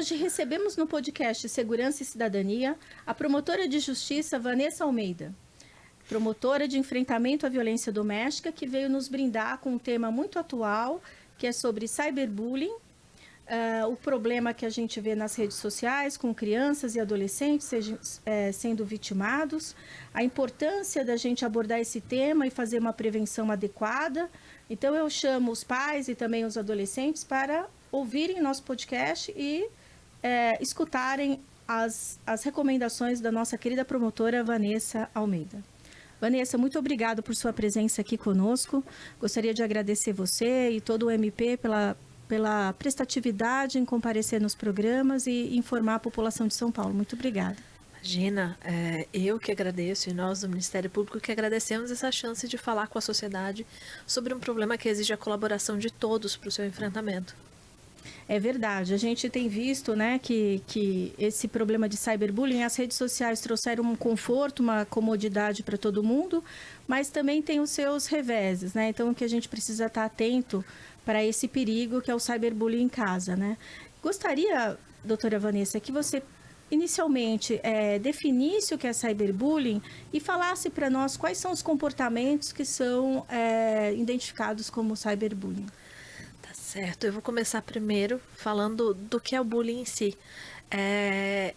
Hoje recebemos no podcast Segurança e Cidadania a promotora de justiça Vanessa Almeida, promotora de enfrentamento à violência doméstica, que veio nos brindar com um tema muito atual, que é sobre cyberbullying, o problema que a gente vê nas redes sociais com crianças e adolescentes sendo vitimados, a importância da gente abordar esse tema e fazer uma prevenção adequada. Então eu chamo os pais e também os adolescentes para ouvirem nosso podcast e escutarem as recomendações da nossa querida promotora Vanessa Almeida. Vanessa, muito obrigada por sua presença aqui conosco. Gostaria de agradecer você e todo o MP pela prestatividade em comparecer nos programas e informar a população de São Paulo. Muito obrigada. Imagina, eu que agradeço e nós do Ministério Público que agradecemos essa chance de falar com a sociedade sobre um problema que exige a colaboração de todos para o seu enfrentamento. É verdade, a gente tem visto, né, que esse problema de cyberbullying, as redes sociais trouxeram um conforto, uma comodidade para todo mundo, mas também tem os seus reveses, né? Então, que a gente precisa estar atento para esse perigo que é o cyberbullying em casa, né? Gostaria, doutora Vanessa, que você inicialmente definisse o que é cyberbullying e falasse para nós quais são os comportamentos que são identificados como cyberbullying. Certo, eu vou começar primeiro falando do que é o bullying em si.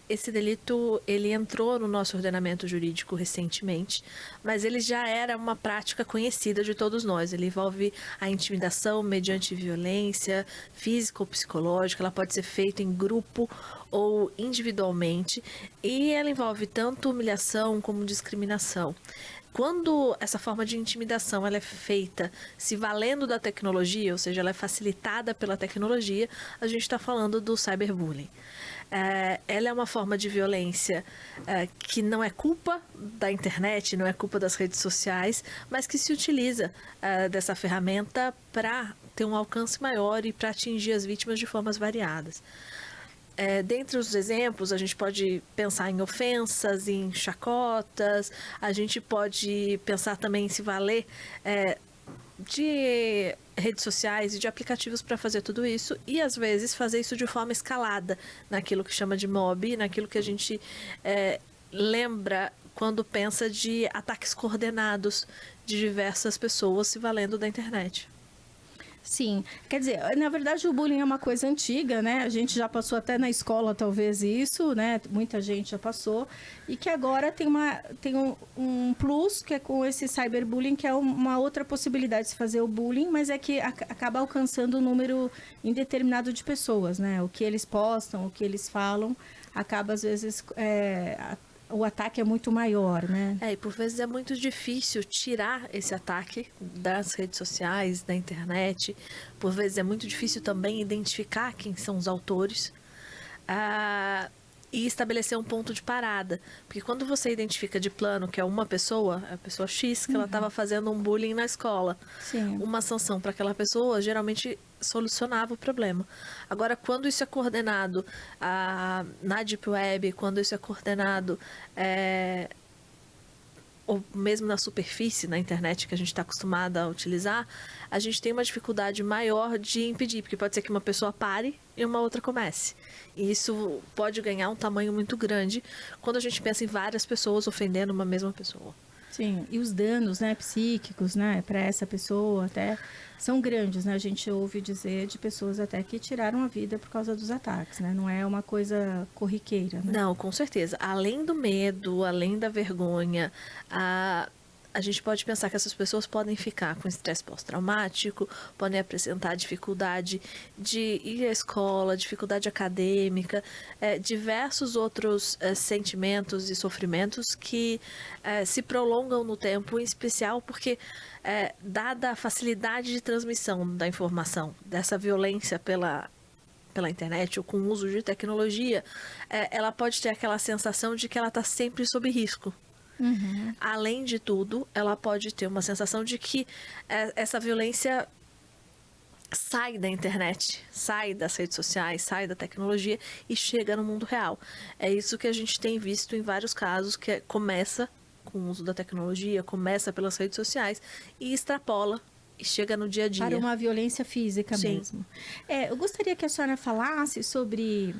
Esse delito, ele entrou no nosso ordenamento jurídico recentemente, mas ele já era uma prática conhecida de todos nós. Ele envolve a intimidação mediante violência física ou psicológica, ela pode ser feita em grupo ou individualmente, e ela envolve tanto humilhação como discriminação. Quando essa forma de intimidação ela é feita se valendo da tecnologia, ou seja, ela é facilitada pela tecnologia, a gente está falando do cyberbullying. Ela é uma forma de violência que não é culpa da internet, não é culpa das redes sociais, mas que se utiliza dessa ferramenta para ter um alcance maior e para atingir as vítimas de formas variadas. Dentre os exemplos, a gente pode pensar em ofensas, em chacotas, a gente pode pensar também em se valer de redes sociais e de aplicativos para fazer tudo isso e às vezes fazer isso de forma escalada naquilo que chama de mob, naquilo que a gente lembra quando pensa de ataques coordenados de diversas pessoas se valendo da internet. Sim, quer dizer, na verdade o bullying é uma coisa antiga, né? A gente já passou até na escola talvez isso, né? Muita gente já passou e que agora tem um plus que é com esse cyberbullying, que é uma outra possibilidade de se fazer o bullying, mas é que acaba alcançando um número indeterminado de pessoas, né? O que eles postam, o que eles falam, acaba às vezes o ataque é muito maior, né? E por vezes é muito difícil tirar esse ataque das redes sociais, da internet. Por vezes é muito difícil também identificar quem são os autores e estabelecer um ponto de parada. Porque quando você identifica de plano que é uma pessoa, a pessoa X, que ela estava fazendo um bullying na escola, Sim. Uma sanção para aquela pessoa geralmente solucionava o problema. Agora, quando isso é coordenado na Deep Web, quando isso é coordenado ou mesmo na superfície, na internet que a gente está acostumada a utilizar, a gente tem uma dificuldade maior de impedir, porque pode ser que uma pessoa pare e uma outra comece. E isso pode ganhar um tamanho muito grande quando a gente pensa em várias pessoas ofendendo uma mesma pessoa. Sim, e os danos, né, psíquicos, né, para essa pessoa até são grandes, né? A gente ouve dizer de pessoas até que tiraram a vida por causa dos ataques, né? Não é uma coisa corriqueira, né? Não, com certeza. Além do medo, além da vergonha, a gente pode pensar que essas pessoas podem ficar com estresse pós-traumático, podem apresentar dificuldade de ir à escola, dificuldade acadêmica, diversos outros sentimentos e sofrimentos que se prolongam no tempo, em especial porque, dada a facilidade de transmissão da informação, dessa violência pela internet ou com o uso de tecnologia, ela pode ter aquela sensação de que ela está sempre sob risco. Uhum. Além de tudo, ela pode ter uma sensação de que essa violência sai da internet, sai das redes sociais, sai da tecnologia e chega no mundo real. É isso que a gente tem visto em vários casos, que começa com o uso da tecnologia, começa pelas redes sociais e extrapola e chega no dia a dia. Para uma violência física. Sim. Mesmo. Eu gostaria que a senhora falasse sobre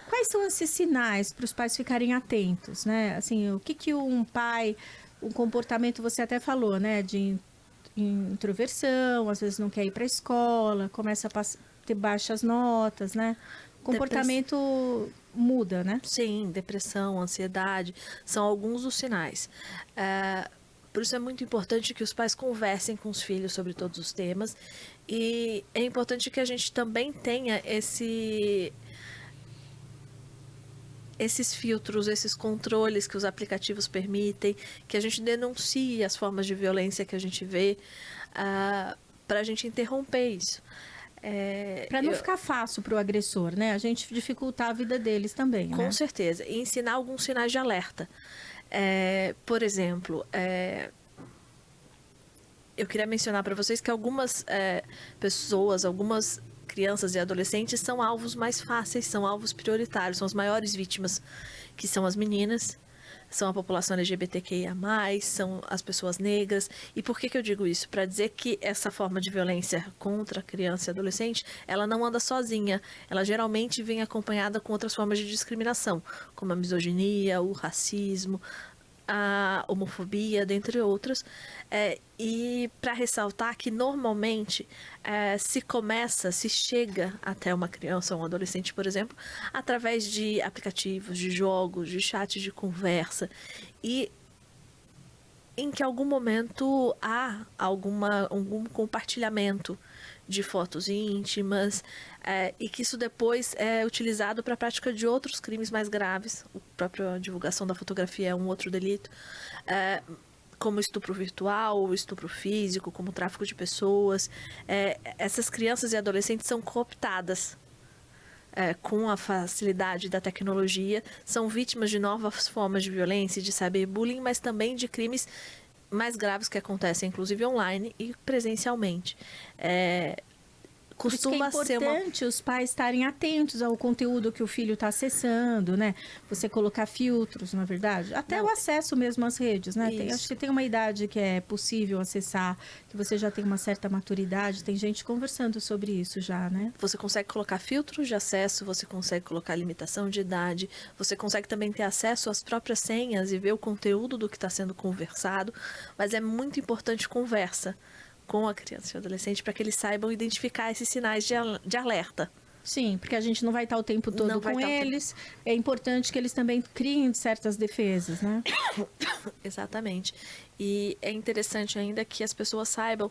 Quais são esses sinais para os pais ficarem atentos, né? Assim, o que um pai, um comportamento, você até falou, né? De introversão, às vezes não quer ir para a escola, começa a ter baixas notas, né? O comportamento muda, né? Sim, depressão, ansiedade, são alguns dos sinais. Por isso é muito importante que os pais conversem com os filhos sobre todos os temas, e é importante que a gente também tenha esses filtros, esses controles que os aplicativos permitem, que a gente denuncie as formas de violência que a gente vê, para a gente interromper isso. Para não ficar fácil para o agressor, né? A gente dificultar a vida deles também, né? Com certeza. E ensinar alguns sinais de alerta. Por exemplo, eu queria mencionar para vocês que algumas pessoas, algumas crianças e adolescentes são alvos mais fáceis, são alvos prioritários, são as maiores vítimas, que são as meninas, são a população LGBTQIA+, são as pessoas negras. E por que eu digo isso? Para dizer que essa forma de violência contra a criança e adolescente, ela não anda sozinha, ela geralmente vem acompanhada com outras formas de discriminação, como a misoginia, o racismo, a homofobia, dentre outras. E para ressaltar que normalmente se chega até uma criança ou um adolescente, por exemplo, através de aplicativos, de jogos, de chats de conversa, e em que algum momento há algum compartilhamento de fotos íntimas, e que isso depois é utilizado para a prática de outros crimes mais graves. A própria divulgação da fotografia é um outro delito, como estupro virtual, estupro físico, como tráfico de pessoas. Essas crianças e adolescentes são cooptadas com a facilidade da tecnologia, são vítimas de novas formas de violência, de cyberbullying, mas também de crimes mais graves que acontecem, inclusive online e presencialmente. Por isso que é importante os pais estarem atentos ao conteúdo que o filho está acessando, né? Você colocar filtros, na verdade. Até o acesso mesmo às redes, né? Acho que tem uma idade que é possível acessar, que você já tem uma certa maturidade. Tem gente conversando sobre isso já, né? Você consegue colocar filtros de acesso, você consegue colocar limitação de idade, você consegue também ter acesso às próprias senhas e ver o conteúdo do que está sendo conversado. Mas é muito importante conversa com a criança e o adolescente para que eles saibam identificar esses sinais de alerta. Sim, porque a gente não vai estar o tempo todo com eles. É importante que eles também criem certas defesas, né? Exatamente. E é interessante ainda que as pessoas saibam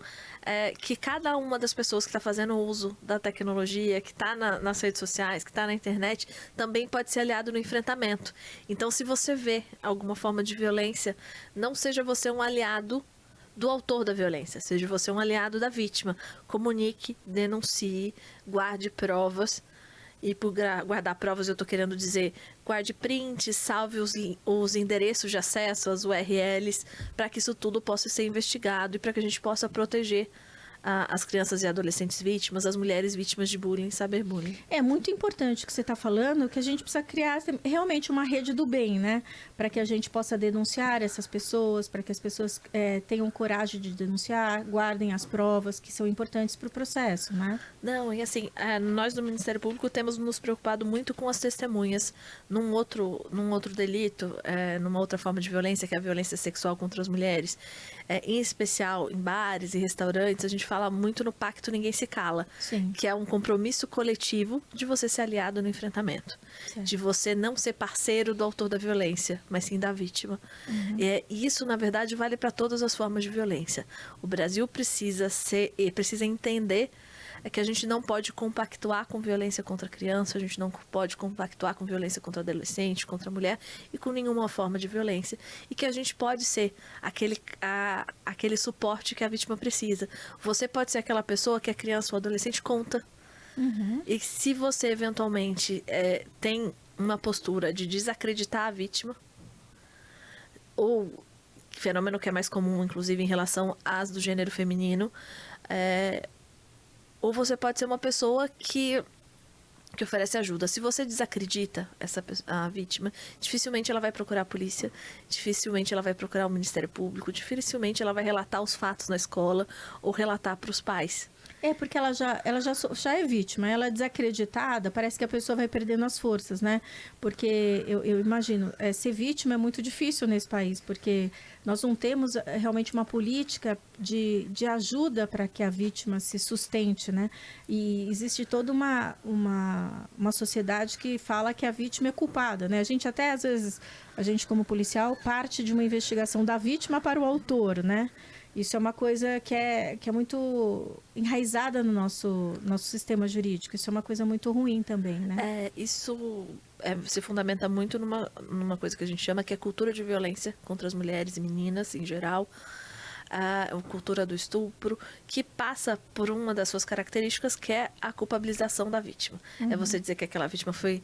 que cada uma das pessoas que está fazendo uso da tecnologia, que está nas redes sociais, que está na internet, também pode ser aliado no enfrentamento. Então, se você vê alguma forma de violência, não seja você um aliado do autor da violência, seja você um aliado da vítima. Comunique, denuncie, guarde provas. E por guardar provas eu estou querendo dizer, guarde prints, salve os endereços de acesso, as URLs, para que isso tudo possa ser investigado e para que a gente possa proteger as crianças e adolescentes vítimas, as mulheres vítimas de bullying e cyberbullying. É muito importante o que você está falando, que a gente precisa criar realmente uma rede do bem, né? Para que a gente possa denunciar essas pessoas, para que as pessoas tenham coragem de denunciar, guardem as provas que são importantes para o processo, né? Não, e assim, nós do Ministério Público temos nos preocupado muito com as testemunhas num outro delito, numa outra forma de violência, que é a violência sexual contra as mulheres. Em especial em bares e restaurantes, a gente fala muito no Pacto Ninguém Se Cala, Sim. Que é um compromisso coletivo de você ser aliado no enfrentamento, certo. De você não ser parceiro do autor da violência, mas sim da vítima. Uhum. E isso, na verdade, vale para todas as formas de violência. O Brasil precisa entender que a gente não pode compactuar com violência contra a criança, a gente não pode compactuar com violência contra adolescente, contra a mulher e com nenhuma forma de violência. E que a gente pode ser aquele suporte que a vítima precisa. Você pode ser aquela pessoa que a criança ou adolescente conta. Uhum. E se você eventualmente tem uma postura de desacreditar a vítima, ou fenômeno que é mais comum, inclusive, em relação às do gênero feminino, ou você pode ser uma pessoa que oferece ajuda. Se você desacredita a vítima, dificilmente ela vai procurar a polícia, dificilmente ela vai procurar o Ministério Público, dificilmente ela vai relatar os fatos na escola ou relatar para os pais. É, porque já é vítima, ela é desacreditada, parece que a pessoa vai perdendo as forças, né? Porque eu imagino, ser vítima é muito difícil nesse país, porque nós não temos realmente uma política de ajuda para que a vítima se sustente, né? E existe toda uma sociedade que fala que a vítima é culpada, né? A gente até, às vezes, a gente como policial, parte de uma investigação da vítima para o autor, né? Isso é uma coisa que é muito enraizada no nosso sistema jurídico. Isso é uma coisa muito ruim também, né? Isso se fundamenta muito numa coisa que a gente chama que é cultura de violência contra as mulheres e meninas em geral. A cultura do estupro, que passa por uma das suas características, que é a culpabilização da vítima. É você dizer que aquela vítima foi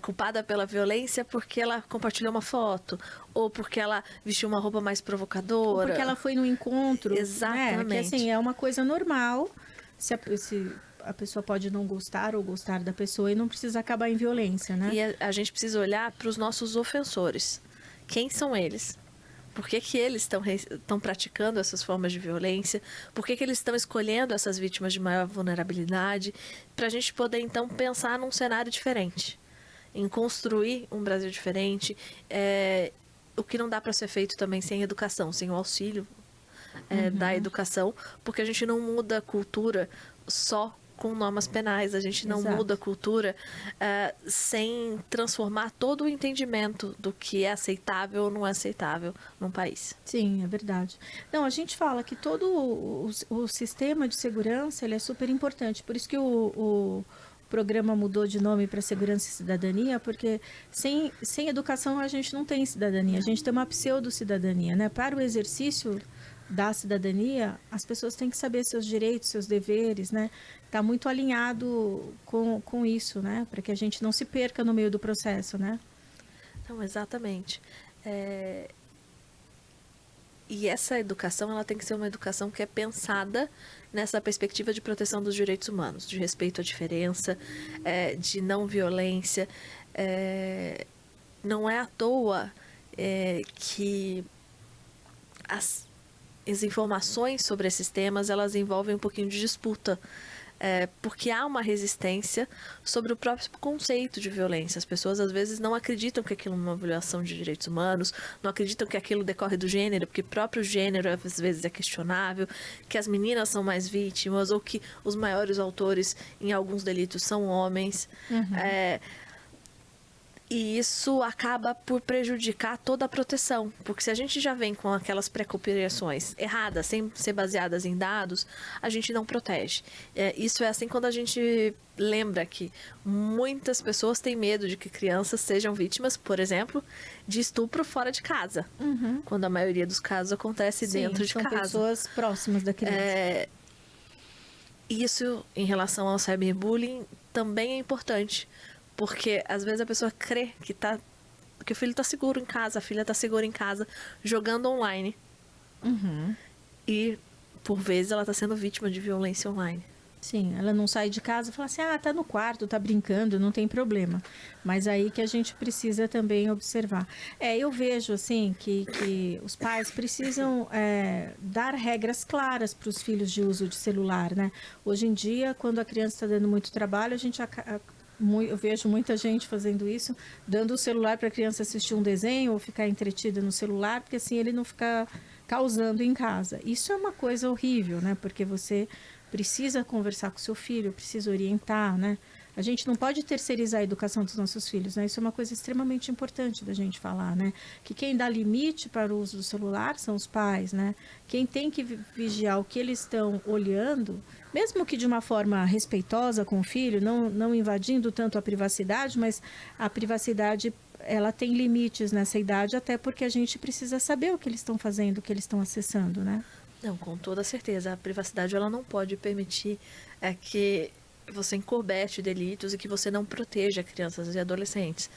culpada pela violência porque ela compartilhou uma foto, ou porque ela vestiu uma roupa mais provocadora. Ou porque ela foi no encontro. Exatamente. Né? Que assim, é uma coisa normal. Se a pessoa pode não gostar ou gostar da pessoa e não precisa acabar em violência, né? E a gente precisa olhar para os nossos ofensores. Quem são eles? Por que eles estão praticando essas formas de violência? Por que eles estão escolhendo essas vítimas de maior vulnerabilidade? Para a gente poder, então, pensar num cenário diferente. Em construir um Brasil diferente. O que não dá para ser feito também sem educação, sem o auxílio da educação. Porque a gente não muda a cultura só com normas penais, a gente não muda a cultura sem transformar todo o entendimento do que é aceitável ou não é aceitável num país. Sim, é verdade. Não, a gente fala que todo o sistema de segurança ele é super importante, por isso que o programa mudou de nome para Segurança e Cidadania, porque sem educação a gente não tem cidadania, a gente tem uma pseudo-cidadania, né? Para o exercício da cidadania, as pessoas têm que saber seus direitos, seus deveres, né? Está muito alinhado com isso, né? Para que a gente não se perca no meio do processo, né? Não, exatamente. E essa educação, ela tem que ser uma educação que é pensada nessa perspectiva de proteção dos direitos humanos, de respeito à diferença, de não violência. Não é à toa que as informações sobre esses temas, elas envolvem um pouquinho de disputa, porque há uma resistência sobre o próprio conceito de violência. As pessoas, às vezes, não acreditam que aquilo é uma violação de direitos humanos, não acreditam que aquilo decorre do gênero, porque o próprio gênero, às vezes, é questionável, que as meninas são mais vítimas, ou que os maiores autores em alguns delitos são homens. E isso acaba por prejudicar toda a proteção, porque se a gente já vem com aquelas pré-compreensões erradas, sem ser baseadas em dados, a gente não protege. Isso é assim quando a gente lembra que muitas pessoas têm medo de que crianças sejam vítimas, por exemplo, de estupro fora de casa, quando a maioria dos casos acontece dentro de casa. São pessoas próximas da criança. Isso, em relação ao cyberbullying, também é importante. Porque às vezes a pessoa crê que o filho está seguro em casa, a filha está segura em casa, jogando online. E, por vezes, ela está sendo vítima de violência online. Sim, ela não sai de casa e fala assim, tá no quarto, tá brincando, não tem problema. Mas aí que a gente precisa também observar. Eu vejo, assim, que os pais precisam dar regras claras para os filhos de uso de celular, né? Hoje em dia, quando a criança está dando muito trabalho, eu vejo muita gente fazendo isso, dando o celular para a criança assistir um desenho ou ficar entretida no celular, porque assim ele não fica causando em casa. Isso é uma coisa horrível, né? Porque você precisa conversar com seu filho, precisa orientar, né? A gente não pode terceirizar a educação dos nossos filhos, né? Isso é uma coisa extremamente importante da gente falar, né? Que quem dá limite para o uso do celular são os pais, né? Quem tem que vigiar o que eles estão olhando, mesmo que de uma forma respeitosa com o filho, não invadindo tanto a privacidade, mas a privacidade, ela tem limites nessa idade, até porque a gente precisa saber o que eles estão fazendo, o que eles estão acessando, né? Não, com toda certeza. A privacidade, ela não pode permitir que você encoberte delitos e que você não proteja crianças e adolescentes.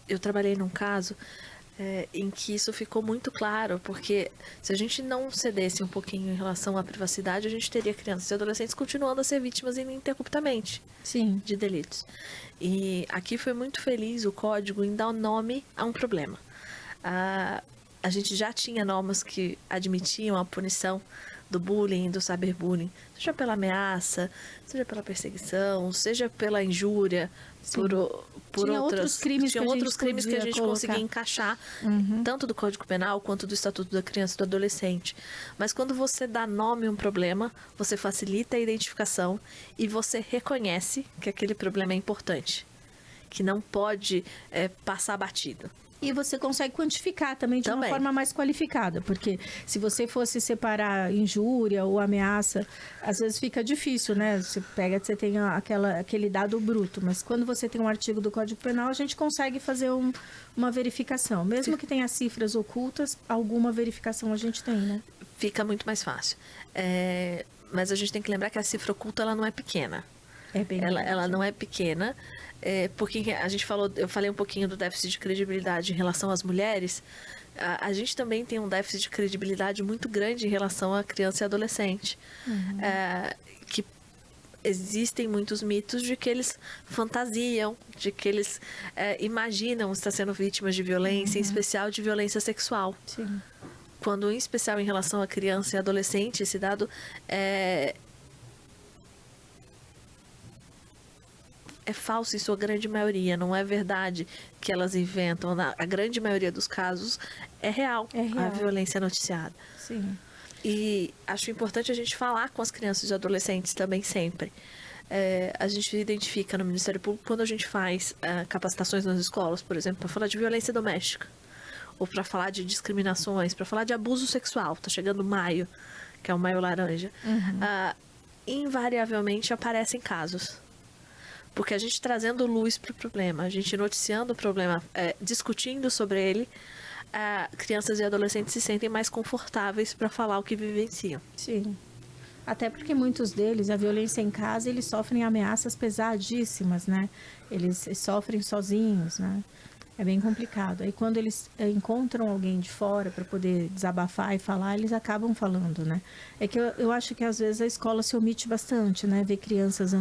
Eu trabalhei num caso em que isso ficou muito claro, porque se a gente não cedesse um pouquinho em relação à privacidade, a gente teria crianças e adolescentes continuando a ser vítimas ininterruptamente de delitos. E aqui foi muito feliz o código em dar nome a um problema. A gente já tinha normas que admitiam a punição do bullying, do cyberbullying, seja pela ameaça, seja pela perseguição, seja pela injúria, Tinha outros crimes tinha que a outros gente crimes que a gente podia conseguia colocar. encaixar, tanto do Código Penal quanto do Estatuto da Criança e do Adolescente. Mas quando você dá nome a um problema, você facilita a identificação e você reconhece que aquele problema é importante, que não pode passar batido. E você consegue quantificar também de uma forma mais qualificada, porque se você fosse separar injúria ou ameaça, às vezes fica difícil, né? Você tem aquele dado bruto, mas quando você tem um artigo do Código Penal, a gente consegue fazer uma verificação. Mesmo que tenha cifras ocultas, alguma verificação a gente tem, né? Fica muito mais fácil. Mas a gente tem que lembrar que a cifra oculta ela não é pequena. Ela não é pequena. Porque eu falei um pouquinho do déficit de credibilidade em relação às mulheres. A gente também tem um déficit de credibilidade muito grande em relação à criança e adolescente. Que existem muitos mitos de que eles fantasiam, de que eles imaginam estar sendo vítimas de violência, em especial de violência sexual. Sim. Quando, em especial em relação à criança e adolescente, esse dado é falso em sua grande maioria, não é verdade que elas inventam. A grande maioria dos casos é real. A violência noticiada. Sim. E acho importante a gente falar com as crianças e adolescentes também sempre. A gente identifica no Ministério Público quando a gente faz capacitações nas escolas, por exemplo, para falar de violência doméstica, ou para falar de discriminações, para falar de abuso sexual. Está chegando maio, que é o maio laranja. Invariavelmente aparecem casos. Porque a gente trazendo luz para o problema, a gente noticiando o problema, discutindo sobre ele, crianças e adolescentes se sentem mais confortáveis para falar o que vivenciam. Sim. Até porque muitos deles, a violência em casa, eles sofrem ameaças pesadíssimas, né? Eles sofrem sozinhos, né? É bem complicado. Aí quando eles encontram alguém de fora para poder desabafar e falar, eles acabam falando, né? É que eu acho que às vezes a escola se omite bastante, né? Ver crianças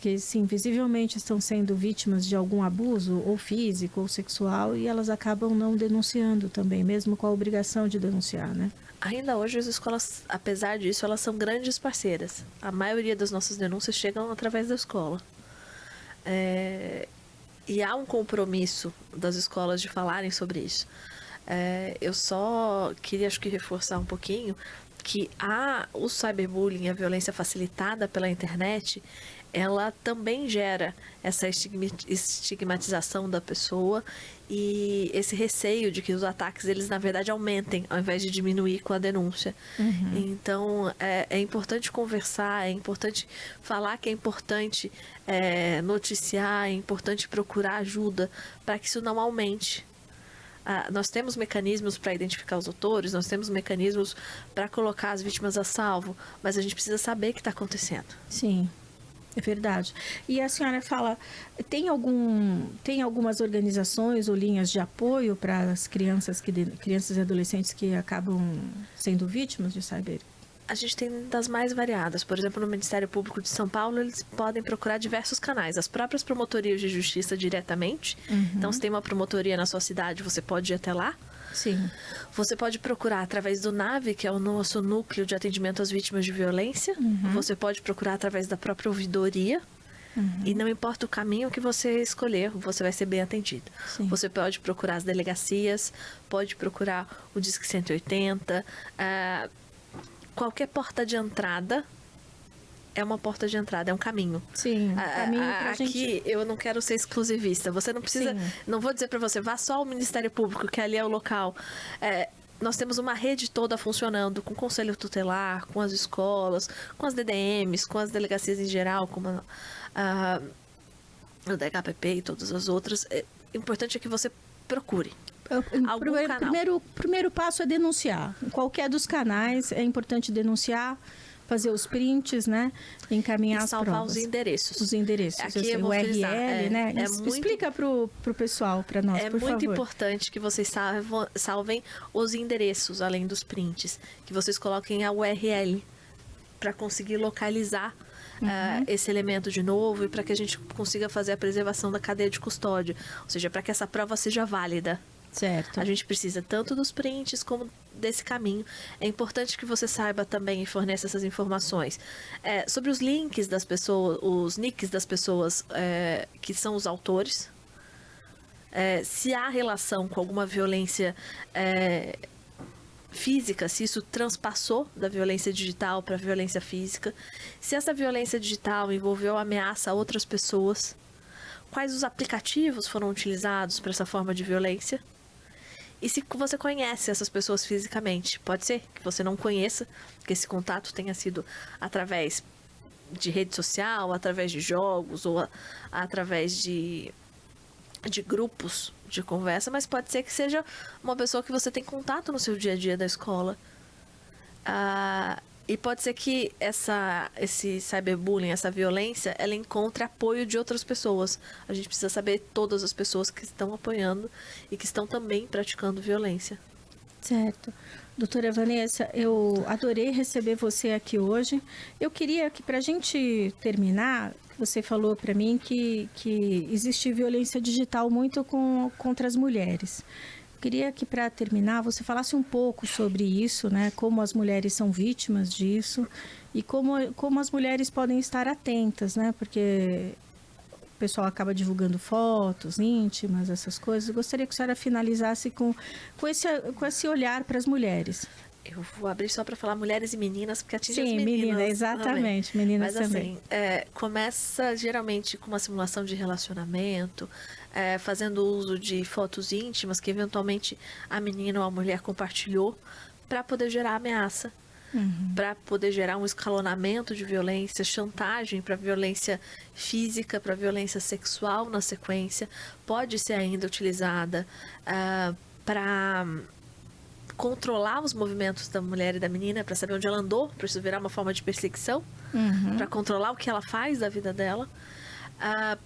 que sim, visivelmente estão sendo vítimas de algum abuso, ou físico, ou sexual, e elas acabam não denunciando também, mesmo com a obrigação de denunciar, né? Ainda hoje as escolas, apesar disso, elas são grandes parceiras. A maioria das nossas denúncias chegam através da escola. E há um compromisso das escolas de falarem sobre isso. Eu só queria, acho que, reforçar um pouquinho que o cyberbullying, a violência facilitada pela internet, ela também gera essa estigmatização da pessoa e esse receio de que os ataques, eles na verdade aumentem, ao invés de diminuir com a denúncia. Então, é importante conversar, é importante falar que é importante noticiar, é importante procurar ajuda para que isso não aumente. Nós temos mecanismos para identificar os autores, nós temos mecanismos para colocar as vítimas a salvo, mas a gente precisa saber o que está acontecendo. Sim, é verdade. E a senhora fala, tem algumas organizações ou linhas de apoio para as crianças e adolescentes que acabam sendo vítimas de cyber? A gente tem das mais variadas. Por exemplo, no Ministério Público de São Paulo, eles podem procurar diversos canais. As próprias promotorias de justiça diretamente. Então, se tem uma promotoria na sua cidade, você pode ir até lá. Sim. Você pode procurar através do NAVE, que é o nosso núcleo de atendimento às vítimas de violência. Você pode procurar através da própria ouvidoria. E não importa o caminho que você escolher, você vai ser bem atendido. Sim. Você pode procurar as delegacias, pode procurar o Disque 180. Qualquer porta de entrada é uma porta de entrada, é um caminho. Sim, caminho pra aqui gente... eu não quero ser exclusivista. Você não precisa... Sim. Não vou dizer para você, vá só ao Ministério Público, que ali é o local. Nós temos uma rede toda funcionando, com o Conselho Tutelar, com as escolas, com as DDMs, com as delegacias em geral, como o DHPP e todas as outras. O importante é que você procure. O primeiro passo é denunciar. Em qualquer dos canais é importante denunciar, fazer os prints, né? Encaminhar as provas. E salvar os endereços. Os endereços. Aqui eu o vou URL, frisar, né? Explica pro pessoal, para nós, por favor. É muito importante que vocês salvem os endereços, além dos prints. Que vocês coloquem a URL para conseguir localizar esse elemento de novo e para que a gente consiga fazer a preservação da cadeia de custódia. Ou seja, para que essa prova seja válida. Certo. A gente precisa tanto dos prints como desse caminho. É importante que você saiba também e forneça essas informações. Sobre os links das pessoas, os nicks das pessoas que são os autores. Se há relação com alguma violência física, se isso transpassou da violência digital para a violência física, se essa violência digital envolveu ameaça a outras pessoas, quais os aplicativos foram utilizados para essa forma de violência, e se você conhece essas pessoas fisicamente. Pode ser que você não conheça, que esse contato tenha sido através de rede social, através de jogos ou através de grupos de conversa, mas pode ser que seja uma pessoa que você tem contato no seu dia a dia da escola. E pode ser que esse cyberbullying, essa violência, ela encontre apoio de outras pessoas. A gente precisa saber todas as pessoas que estão apoiando e que estão também praticando violência. Certo. Doutora Vanessa, eu adorei receber você aqui hoje. Eu queria que, para a gente terminar, você falou para mim que existe violência digital muito contra as mulheres. Eu queria que, para terminar, você falasse um pouco sobre isso, né? Como as mulheres são vítimas disso e como as mulheres podem estar atentas, né? Porque o pessoal acaba divulgando fotos íntimas, essas coisas. Eu gostaria que a senhora finalizasse com esse olhar para as mulheres. Eu vou abrir só para falar mulheres e meninas, porque atinge as meninas. Sim, meninas, exatamente, também. Meninas mas, também. Assim, começa geralmente com uma simulação de relacionamento, fazendo uso de fotos íntimas que eventualmente a menina ou a mulher compartilhou para poder gerar ameaça. Para poder gerar um escalonamento de violência, chantagem para violência física, para violência sexual na sequência. Pode ser ainda utilizada para controlar os movimentos da mulher e da menina, para saber onde ela andou, para isso virar uma forma de perseguição, para controlar o que ela faz da vida dela.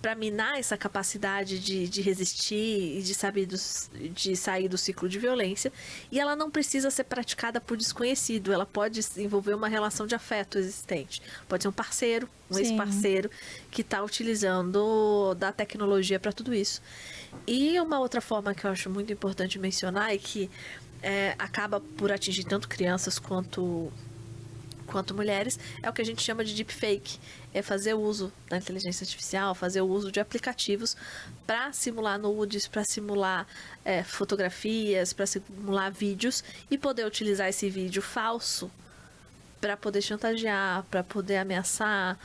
Para minar essa capacidade de resistir e de sair do ciclo de violência. E ela não precisa ser praticada por desconhecido, ela pode envolver uma relação de afeto existente. Pode ser um parceiro, um ex-parceiro, que está utilizando da tecnologia para tudo isso. E uma outra forma que eu acho muito importante mencionar é que acaba por atingir tanto crianças quanto mulheres, é o que a gente chama de deepfake. É fazer uso da inteligência artificial, fazer o uso de aplicativos para simular nudes, para simular fotografias, para simular vídeos e poder utilizar esse vídeo falso para poder chantagear, para poder ameaçar,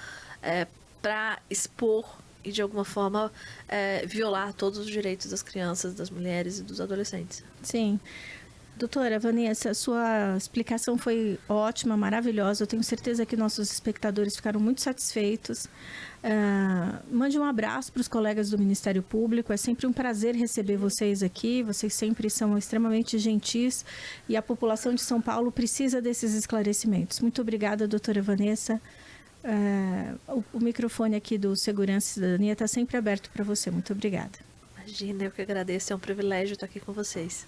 para expor e de alguma forma violar todos os direitos das crianças, das mulheres e dos adolescentes. Sim. Doutora Vanessa, sua explicação foi ótima, maravilhosa. Eu tenho certeza que nossos espectadores ficaram muito satisfeitos. Mande um abraço para os colegas do Ministério Público. É sempre um prazer receber vocês aqui. Vocês sempre são extremamente gentis e a população de São Paulo precisa desses esclarecimentos. Muito obrigada, doutora Vanessa. O microfone aqui do Segurança e Cidadania está sempre aberto para você. Muito obrigada. Imagina, eu que agradeço. É um privilégio estar aqui com vocês.